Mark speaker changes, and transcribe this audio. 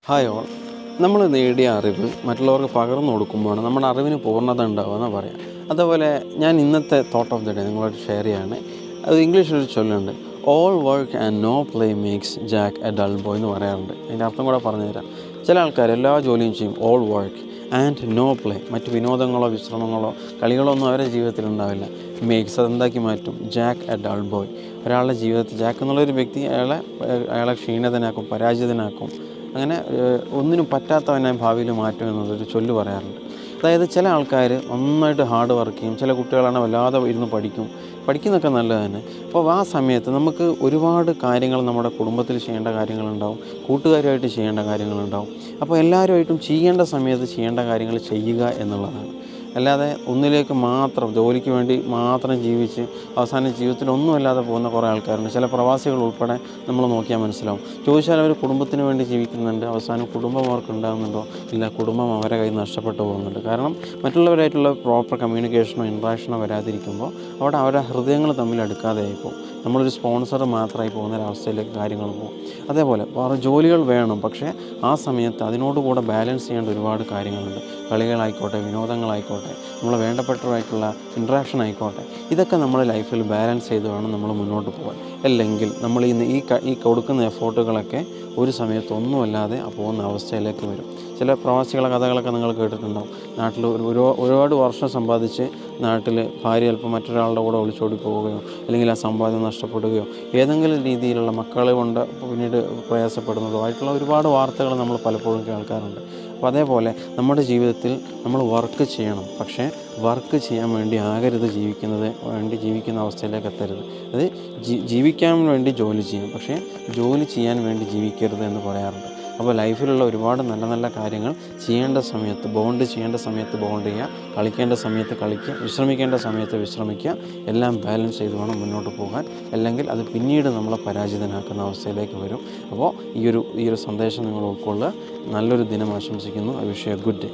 Speaker 1: Hi all. നമ്മൾ നേടിയ അറിവ് മറ്റുള്ളവർക്ക് പകർന്നു കൊടുക്കുമ്പോഴാണ് നമ്മുടെ അറിവിന് പൂർണ്ണത ഉണ്ടാവുകയെന്ന് പറയാം. അതുപോലെ ഞാൻ ഇന്നത്തെ തോട്ട് ഓഫ് ദി ഡേ നിങ്ങളോട് ഷെയർ ചെയ്യാണ്. അത് ഇംഗ്ലീഷിലൊരു ചൊല്ലുണ്ട്, all work and no play makes Jack a dull boy എന്ന് പറയാറുണ്ട്. അതിൻ്റെ അർത്ഥം കൂടെ പറഞ്ഞുതരാം. ചില ആൾക്കാർ എല്ലാ ജോലിയും ചെയ്യും, all work and no play, മറ്റ് വിനോദങ്ങളോ വിശ്രമങ്ങളോ കളികളോ ഒന്നും അവരുടെ ജീവിതത്തിൽ ഉണ്ടാവില്ല. മേക്സ് അതെന്താക്കി മാറ്റും, ജാക്ക് എ ഡൾ ബോയ്. ഒരാളുടെ ജീവിതത്തിൽ ജാക്ക് എന്നുള്ളൊരു വ്യക്തി അയാളെ ക്ഷീണിതനാക്കും, പരാജിതനാക്കും, അങ്ങനെ ഒന്നിനും പറ്റാത്തവനായി ഭാവിയിൽ മാറ്റും എന്നുള്ളൊരു ചൊല്ല് പറയാറുണ്ട്. അതായത് ചില ആൾക്കാർ നന്നായിട്ട് ഹാർഡ് വർക്ക് ചെയ്യും, ചില കുട്ടികളാണ് വല്ലാതെ ഇരുന്ന് പഠിക്കുന്നതൊക്കെ നല്ലത് തന്നെ. അപ്പോൾ ആ സമയത്ത് നമുക്ക് ഒരുപാട് കാര്യങ്ങൾ നമ്മുടെ കുടുംബത്തിൽ ചെയ്യേണ്ട കാര്യങ്ങളുണ്ടാവും, കൂട്ടുകാരുമായിട്ട് ചെയ്യേണ്ട കാര്യങ്ങളുണ്ടാവും. അപ്പോൾ എല്ലാവരുമായിട്ടും ചെയ്യേണ്ട സമയത്ത് ചെയ്യേണ്ട കാര്യങ്ങൾ ചെയ്യുക എന്നുള്ളതാണ്. അല്ലാതെ ഒന്നിലേക്ക് മാത്രം, ജോലിക്ക് വേണ്ടി മാത്രം ജീവിച്ച് അവസാനം ജീവിതത്തിൽ ഒന്നുമല്ലാതെ പോകുന്ന കുറേ ആൾക്കാരുണ്ട്. ചില പ്രവാസികൾ ഉൾപ്പെടെ നമ്മൾ നോക്കിയാൽ മനസ്സിലാവും. ചോദിച്ചാൽ അവർ കുടുംബത്തിന് വേണ്ടി ജീവിക്കുന്നുണ്ട്, അവസാനം കുടുംബം അവർക്ക് ഉണ്ടാകുന്നുണ്ടോ? ഇല്ല, കുടുംബം അവരെ കയ്യിൽ നഷ്ടപ്പെട്ടു പോകുന്നുണ്ട്. കാരണം മറ്റുള്ളവരായിട്ടുള്ള പ്രോപ്പർ കമ്മ്യൂണിക്കേഷനോ ഇൻട്രാക്ഷനോ വരാതിരിക്കുമ്പോൾ അവിടെ അവരുടെ ഹൃദയങ്ങൾ തമ്മിൽ അടുക്കാതെ ആയിപ്പോവും. നമ്മളൊരു സ്പോൺസർ മാത്രമായി പോകുന്ന ഒരവസ്ഥയിലേക്ക് കാര്യങ്ങൾ പോകും. അതേപോലെ വേറെ ജോലികൾ വേണം, പക്ഷേ ആ സമയത്ത് അതിനോടുകൂടെ ബാലൻസ് ചെയ്യേണ്ട ഒരുപാട് കാര്യങ്ങളുണ്ട്. കളികളായിക്കോട്ടെ, വിനോദങ്ങളായിക്കോട്ടെ, നമ്മളെ വേണ്ടപ്പെട്ടവരായിട്ടുള്ള ഇൻട്രാക്ഷൻ ആയിക്കോട്ടെ, ഇതൊക്കെ നമ്മുടെ ലൈഫിൽ ബാലൻസ് ചെയ്ത് വേണം നമ്മൾ മുന്നോട്ട് പോകാൻ. അല്ലെങ്കിൽ നമ്മൾ ഈ കൊടുക്കുന്ന എഫേർട്ടുകളൊക്കെ ഒരു സമയത്ത് ഒന്നുമല്ലാതെ പോകുന്ന അവസ്ഥയിലേക്ക് വരും. ചില പ്രവാസികളെ കഥകളൊക്കെ നിങ്ങൾ കേട്ടിട്ടുണ്ടാവും. നാട്ടിൽ ഒരുപാട് വർഷം സമ്പാദിച്ച് നാട്ടിൽ ഭാര്യ ചിലപ്പോൾ മറ്റൊരാളുടെ കൂടെ ഒളിച്ചോടി പോവുകയോ അല്ലെങ്കിൽ ആ സമ്പാദ്യം നഷ്ടപ്പെടുകയോ ഏതെങ്കിലും രീതിയിലുള്ള മക്കളെ കൊണ്ട് പിന്നീട് പ്രയാസപ്പെടുന്നതോ ആയിട്ടുള്ള ഒരുപാട് വാർത്തകൾ നമ്മൾ പലപ്പോഴും കേൾക്കാറുണ്ട്. അപ്പോൾ അതേപോലെ നമ്മുടെ ജീവിതത്തിൽ നമ്മൾ വർക്ക് ചെയ്യണം, പക്ഷേ വർക്ക് ചെയ്യാൻ വേണ്ടി ആകരുത് ജീവിക്കുന്ന അവസ്ഥയിലേക്ക് എത്തരുത്. അത് ജീവിക്കാൻ വേണ്ടി ജോലി ചെയ്യും, പക്ഷേ ജോലി ചെയ്യാൻ വേണ്ടി ജീവിക്കരുത് എന്ന് പറയാറുണ്ട്. അപ്പോൾ ലൈഫിലുള്ള ഒരുപാട് നല്ല നല്ല കാര്യങ്ങൾ ചെയ്യേണ്ട സമയത്ത് ചെയ്യേണ്ട സമയത്ത് ബോണ്ട് ചെയ്യുക, കളിക്കേണ്ട സമയത്ത് കളിക്കുക, വിശ്രമിക്കേണ്ട സമയത്ത് വിശ്രമിക്കുക, എല്ലാം ബാലൻസ് ചെയ്ത് വേണം മുന്നോട്ട് പോകാൻ. അല്ലെങ്കിൽ അത് പിന്നീട് നമ്മളെ പരാജിതനാക്കുന്ന അവസ്ഥയിലേക്ക് വരും. അപ്പോൾ ഈ ഒരു സന്ദേശം നിങ്ങൾ ഉൾക്കൊള്ളുക. നല്ലൊരു ദിനം ആശംസിക്കുന്നു. I wish you A good day.